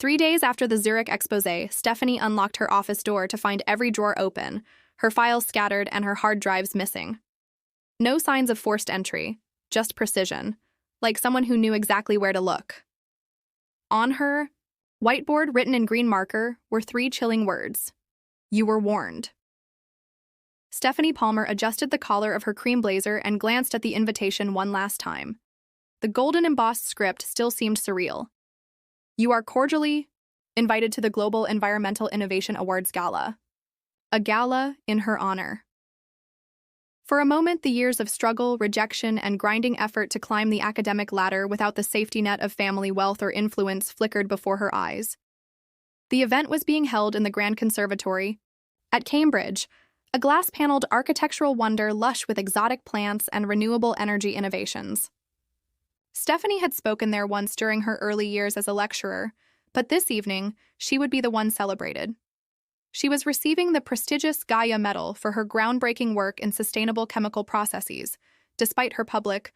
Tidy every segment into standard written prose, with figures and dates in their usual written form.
3 days after the Zurich exposé, Stephanie unlocked her office door to find every drawer open, her files scattered, and her hard drives missing. No signs of forced entry, just precision, like someone who knew exactly where to look. On her whiteboard, written in green marker, were 3 chilling words. You were warned. Stephanie Palmer adjusted the collar of her cream blazer and glanced at the invitation one last time. The golden embossed script still seemed surreal. You are cordially invited to the Global Environmental Innovation Awards Gala. A gala in her honor. For a moment, the years of struggle, rejection, and grinding effort to climb the academic ladder without the safety net of family wealth or influence flickered before her eyes. The event was being held in the Grand Conservatory at Cambridge, a glass-paneled architectural wonder lush with exotic plants and renewable energy innovations. Stephanie had spoken there once during her early years as a lecturer, but this evening, she would be the one celebrated. She was receiving the prestigious Gaia Medal for her groundbreaking work in sustainable chemical processes. Despite her public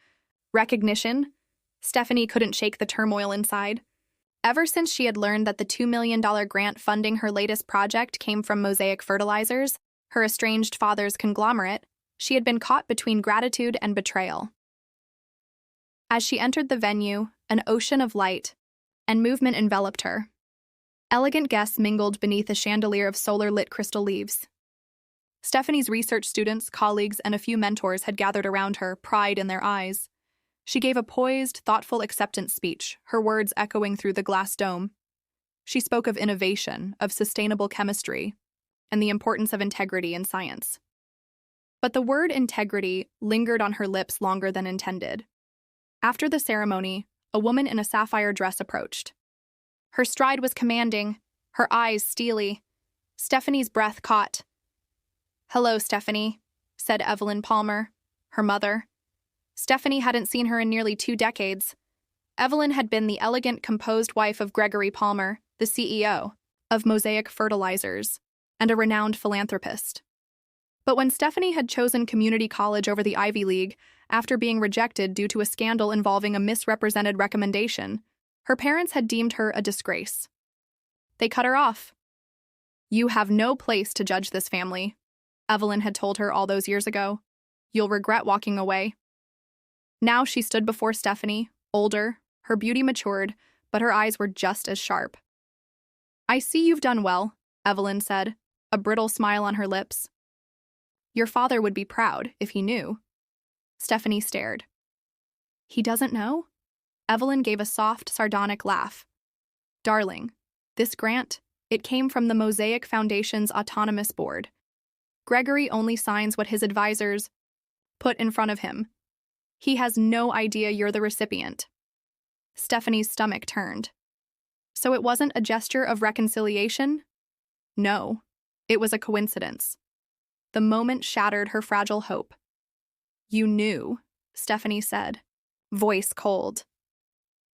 recognition, Stephanie couldn't shake the turmoil inside. Ever since she had learned that the $2 million grant funding her latest project came from Mosaic Fertilizers, her estranged father's conglomerate, she had been caught between gratitude and betrayal. As she entered the venue, an ocean of light and movement enveloped her. Elegant guests mingled beneath a chandelier of solar-lit crystal leaves. Stephanie's research students, colleagues, and a few mentors had gathered around her, pride in their eyes. She gave a poised, thoughtful acceptance speech, her words echoing through the glass dome. She spoke of innovation, of sustainable chemistry, and the importance of integrity in science. But the word integrity lingered on her lips longer than intended. After the ceremony, a woman in a sapphire dress approached. Her stride was commanding, her eyes steely. Stephanie's breath caught. "Hello, Stephanie," said Evelyn Palmer, her mother. Stephanie hadn't seen her in nearly 2 decades. Evelyn had been the elegant, composed wife of Gregory Palmer, the CEO of Mosaic Fertilizers, and a renowned philanthropist. But when Stephanie had chosen community college over the Ivy League, after being rejected due to a scandal involving a misrepresented recommendation, her parents had deemed her a disgrace. They cut her off. "You have no place to judge this family," Evelyn had told her all those years ago. "You'll regret walking away." Now she stood before Stephanie, older, her beauty matured, but her eyes were just as sharp. "I see you've done well," Evelyn said, a brittle smile on her lips. "Your father would be proud if he knew." Stephanie stared. "He doesn't know?" Evelyn gave a soft, sardonic laugh. "Darling, this grant, it came from the Mosaic Foundation's autonomous board. Gregory only signs what his advisors put in front of him. He has no idea you're the recipient." Stephanie's stomach turned. So it wasn't a gesture of reconciliation? No, it was a coincidence. The moment shattered her fragile hope. "You knew," Stephanie said, voice cold.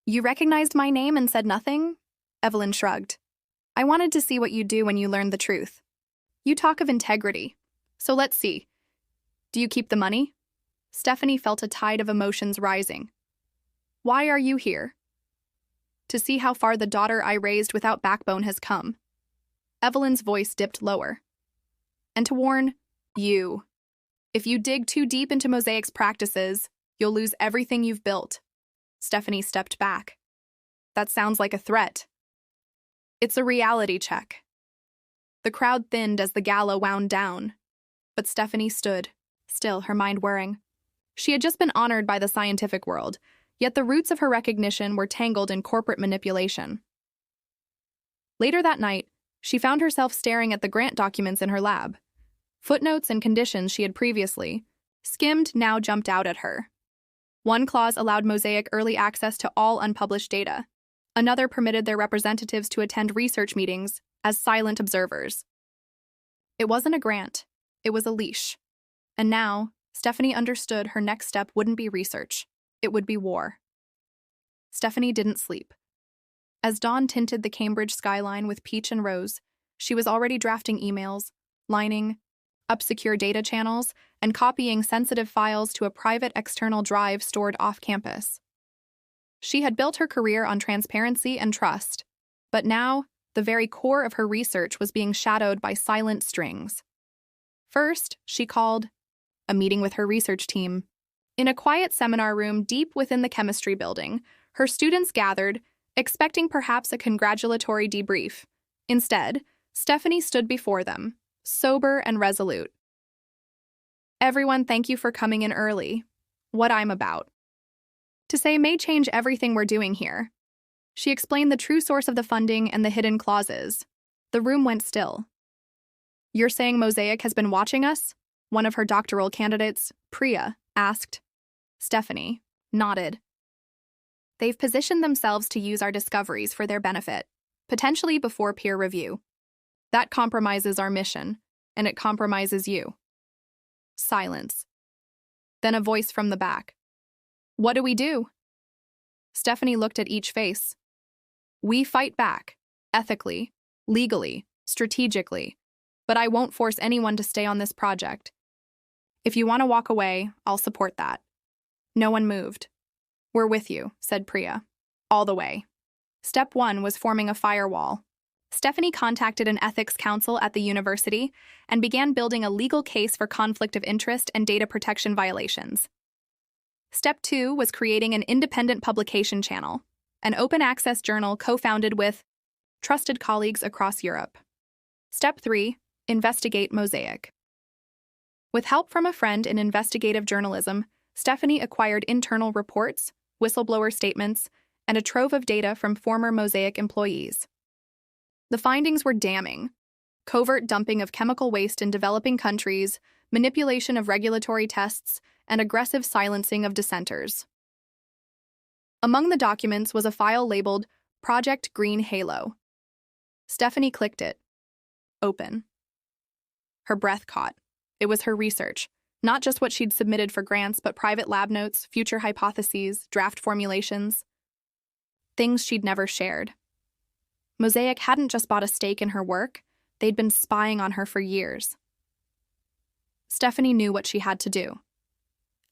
"You recognized my name and said nothing?" Evelyn shrugged. "I wanted to see what you'd do when you learned the truth. You talk of integrity. So let's see. Do you keep the money?" Stephanie felt a tide of emotions rising. "Why are you here?" "To see how far the daughter I raised without backbone has come." Evelyn's voice dipped lower. "And to warn you. If you dig too deep into Mosaic's practices, you'll lose everything you've built." Stephanie stepped back. "That sounds like a threat." "It's a reality check." The crowd thinned as the gala wound down, but Stephanie stood, still, her mind whirring. She had just been honored by the scientific world, yet the roots of her recognition were tangled in corporate manipulation. Later that night, she found herself staring at the grant documents in her lab. Footnotes and conditions she had previously skimmed now jumped out at her. One clause allowed Mosaic early access to all unpublished data. Another permitted their representatives to attend research meetings as silent observers. It wasn't a grant, it was a leash. And now, Stephanie understood her next step wouldn't be research, it would be war. Stephanie didn't sleep. As dawn tinted the Cambridge skyline with peach and rose, she was already drafting emails, lining up secure data channels, and copying sensitive files to a private external drive stored off campus. She had built her career on transparency and trust, But now, the very core of her research was being shadowed by silent strings. First, she called a meeting with her research team. In a quiet seminar room deep within the chemistry building, her students gathered, expecting perhaps a congratulatory debrief. Instead, Stephanie stood before them, sober and resolute. "Everyone, thank you for coming in early. What I'm about to say may change everything we're doing here." She explained the true source of the funding and the hidden clauses. The room went still. "You're saying Mosaic has been watching us?" one of her doctoral candidates, Priya, asked. Stephanie nodded. "They've positioned themselves to use our discoveries for their benefit, potentially before peer review. That compromises our mission, and it compromises you." Silence. Then a voice from the back. "What do we do?" Stephanie looked at each face. "We fight back, ethically, legally, strategically, but I won't force anyone to stay on this project. If you want to walk away, I'll support that." No one moved. "We're with you," said Priya. "All the way." Step 1 was forming a firewall. Stephanie contacted an ethics council at the university and began building a legal case for conflict of interest and data protection violations. Step 2 was creating an independent publication channel, an open-access journal co-founded with trusted colleagues across Europe. Step 3, investigate Mosaic. With help from a friend in investigative journalism, Stephanie acquired internal reports, whistleblower statements, and a trove of data from former Mosaic employees. The findings were damning: covert dumping of chemical waste in developing countries, manipulation of regulatory tests, and aggressive silencing of dissenters. Among the documents was a file labeled Project Green Halo. Stephanie clicked it. Open. Her breath caught. It was her research, not just what she'd submitted for grants, but private lab notes, future hypotheses, draft formulations. Things she'd never shared. Mosaic hadn't just bought a stake in her work, they'd been spying on her for years. Stephanie knew what she had to do.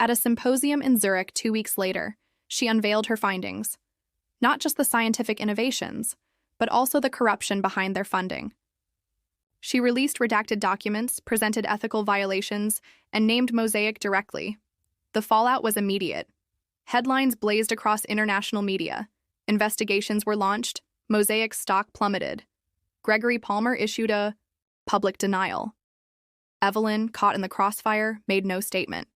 At a symposium in Zurich 2 weeks later, she unveiled her findings. Not just the scientific innovations, but also the corruption behind their funding. She released redacted documents, presented ethical violations, and named Mosaic directly. The fallout was immediate. Headlines blazed across international media. Investigations were launched. Mosaic's stock plummeted. Gregory Palmer issued a public denial. Evelyn, caught in the crossfire, made no statement.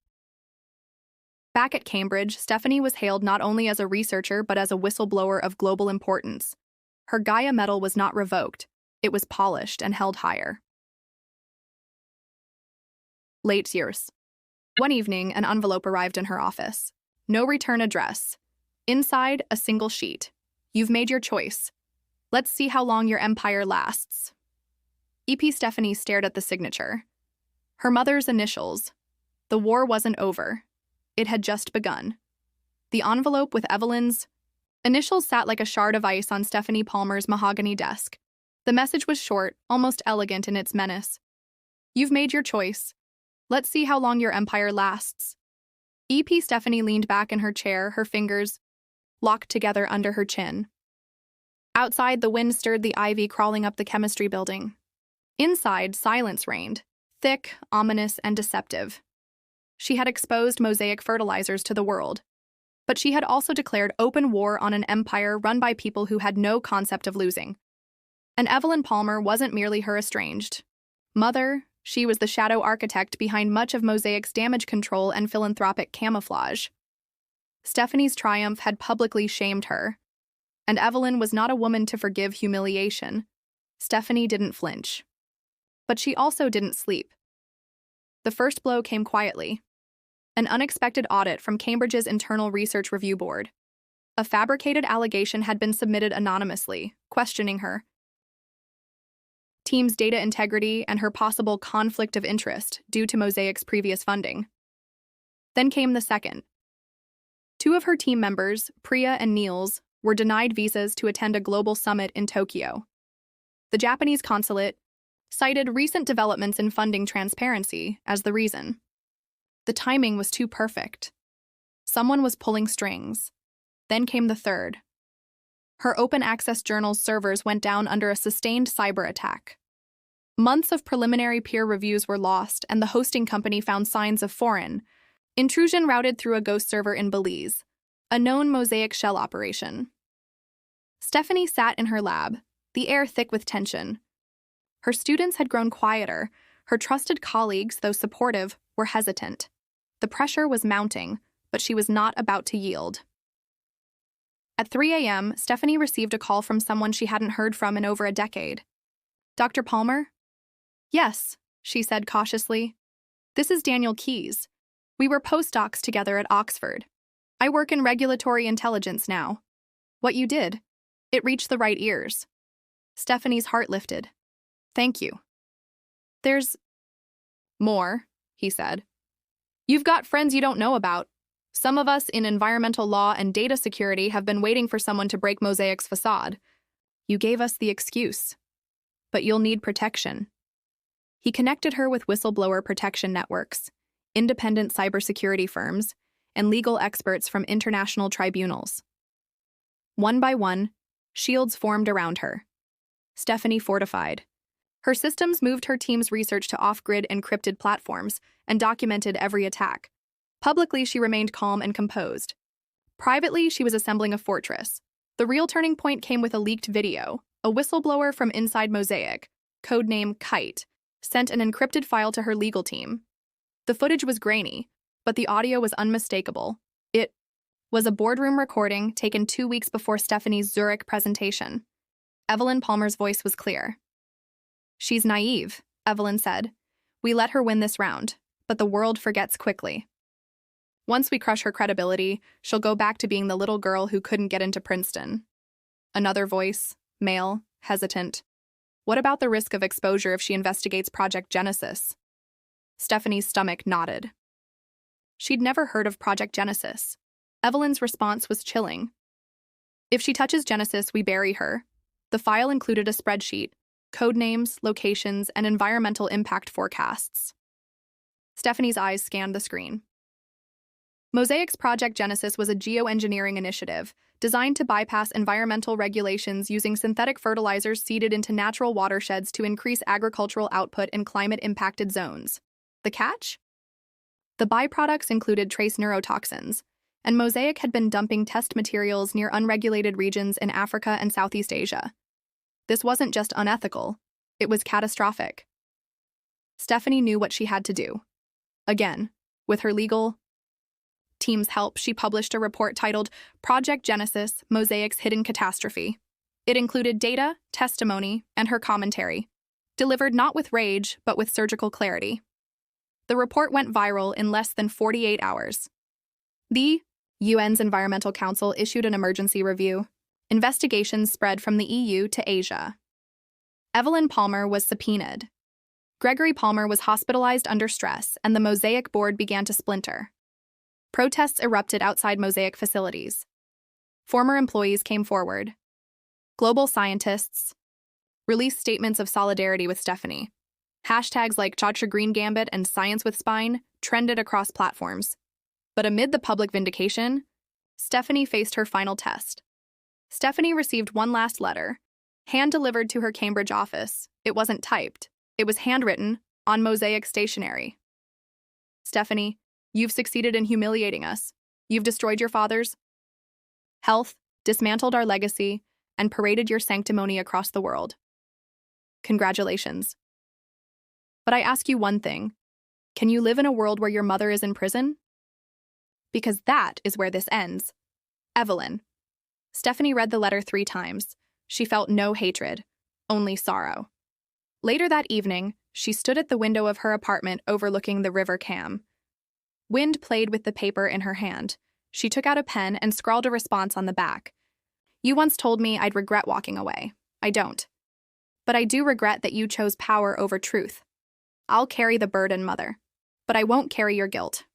Back at Cambridge, Stephanie was hailed not only as a researcher but as a whistleblower of global importance. Her Gaia medal was not revoked. It was polished and held higher. Late years. One evening, an envelope arrived in her office. No return address. Inside, a single sheet. "You've made your choice. Let's see how long your empire lasts." EP Stephanie stared at the signature. Her mother's initials. The war wasn't over. It had just begun. The envelope with Evelyn's initials sat like a shard of ice on Stephanie Palmer's mahogany desk. The message was short, almost elegant in its menace. "You've made your choice. Let's see how long your empire lasts." EP Stephanie leaned back in her chair, her fingers locked together under her chin. Outside, the wind stirred the ivy crawling up the chemistry building. Inside, silence reigned, thick, ominous, and deceptive. She had exposed Mosaic fertilizers to the world, but she had also declared open war on an empire run by people who had no concept of losing. And Evelyn Palmer wasn't merely her estranged mother, she was the shadow architect behind much of Mosaic's damage control and philanthropic camouflage. Stephanie's triumph had publicly shamed her, and Evelyn was not a woman to forgive humiliation. Stephanie didn't flinch. But she also didn't sleep. The first blow came quietly. An unexpected audit from Cambridge's Internal Research Review Board. A fabricated allegation had been submitted anonymously, questioning her team's data integrity and her possible conflict of interest due to Mosaic's previous funding. Then came the second. 2 of her team members, Priya and Niels, were denied visas to attend a global summit in Tokyo. The Japanese consulate cited recent developments in funding transparency as the reason. The timing was too perfect. Someone was pulling strings. Then came the third. Her open-access journal's servers went down under a sustained cyber attack. Months of preliminary peer reviews were lost, and the hosting company found signs of foreign intrusion routed through a ghost server in Belize, a known Mosaic shell operation. Stephanie sat in her lab, the air thick with tension. Her students had grown quieter. Her trusted colleagues, though supportive, were hesitant. The pressure was mounting, but she was not about to yield. At 3 a.m., Stephanie received a call from someone she hadn't heard from in over a decade. "Dr. Palmer?" "Yes," she said cautiously. "This is Daniel Keyes. We were postdocs together at Oxford. I work in regulatory intelligence now." "What you did?" It reached the right ears. Stephanie's heart lifted. "Thank you." "There's more," he said. "You've got friends you don't know about. Some of us in environmental law and data security have been waiting for someone to break Mosaic's facade. You gave us the excuse. But you'll need protection." He connected her with whistleblower protection networks, independent cybersecurity firms, and legal experts from international tribunals. One by one, shields formed around her. Stephanie fortified. Her systems moved her team's research to off-grid encrypted platforms and documented every attack. Publicly, she remained calm and composed. Privately, she was assembling a fortress. The real turning point came with a leaked video. A whistleblower from inside Mosaic, codename Kite, sent an encrypted file to her legal team. The footage was grainy, but the audio was unmistakable. It was a boardroom recording taken 2 weeks before Stephanie's Zurich presentation. Evelyn Palmer's voice was clear. "She's naive," Evelyn said. "We let her win this round, but the world forgets quickly. Once we crush her credibility, she'll go back to being the little girl who couldn't get into Princeton." Another voice, male, hesitant. "What about the risk of exposure if she investigates Project Genesis?" Stephanie's stomach knotted. She'd never heard of Project Genesis. Evelyn's response was chilling. "If she touches Genesis, we bury her." The file included a spreadsheet, code names, locations, and environmental impact forecasts. Stephanie's eyes scanned the screen. Mosaic's Project Genesis was a geoengineering initiative designed to bypass environmental regulations using synthetic fertilizers seeded into natural watersheds to increase agricultural output in climate-impacted zones. The catch? The byproducts included trace neurotoxins, and Mosaic had been dumping test materials near unregulated regions in Africa and Southeast Asia. This wasn't just unethical, it was catastrophic. Stephanie knew what she had to do. Again, with her legal team's help, she published a report titled Project Genesis, Mosaic's Hidden Catastrophe. It included data, testimony, and her commentary, delivered not with rage, but with surgical clarity. The report went viral in less than 48 hours. The UN's Environmental Council issued an emergency review. Investigations spread from the EU to Asia. Evelyn Palmer was subpoenaed. Gregory Palmer was hospitalized under stress, and the Mosaic board began to splinter. Protests erupted outside Mosaic facilities. Former employees came forward. Global scientists released statements of solidarity with Stephanie. Hashtags like Chacha Green Gambit and Science with Spine trended across platforms. But amid the public vindication, Stephanie faced her final test. Stephanie received one last letter, hand-delivered to her Cambridge office. It wasn't typed. It was handwritten on Mosaic stationery. "Stephanie, you've succeeded in humiliating us. You've destroyed your father's health, dismantled our legacy, and paraded your sanctimony across the world. Congratulations. But I ask you one thing. Can you live in a world where your mother is in prison? Because that is where this ends. Evelyn." Stephanie read the letter 3 times. She felt no hatred, only sorrow. Later that evening, she stood at the window of her apartment overlooking the River Cam. Wind played with the paper in her hand. She took out a pen and scrawled a response on the back. "You once told me I'd regret walking away. I don't. But I do regret that you chose power over truth. I'll carry the burden, Mother, but I won't carry your guilt.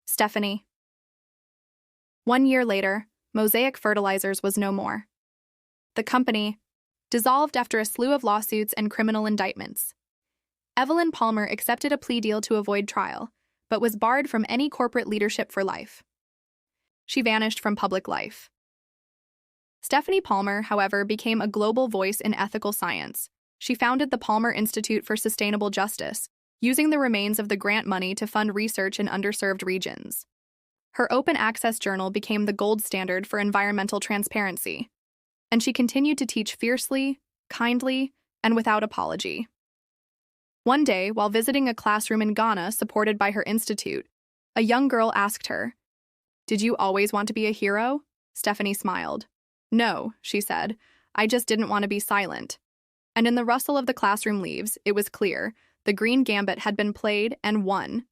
Stephanie." 1 year later, Mosaic Fertilizers was no more. The company dissolved after a slew of lawsuits and criminal indictments. Evelyn Palmer accepted a plea deal to avoid trial, but was barred from any corporate leadership for life. She vanished from public life. Stephanie Palmer, however, became a global voice in ethical science. She founded the Palmer Institute for Sustainable Justice, using the remains of the grant money to fund research in underserved regions. Her open access journal became the gold standard for environmental transparency, and she continued to teach fiercely, kindly, and without apology. One day, while visiting a classroom in Ghana supported by her institute, a young girl asked her, "Did you always want to be a hero?" Stephanie smiled. "No," she said, "I just didn't want to be silent." And in the rustle of the classroom leaves, it was clear the green gambit had been played and won.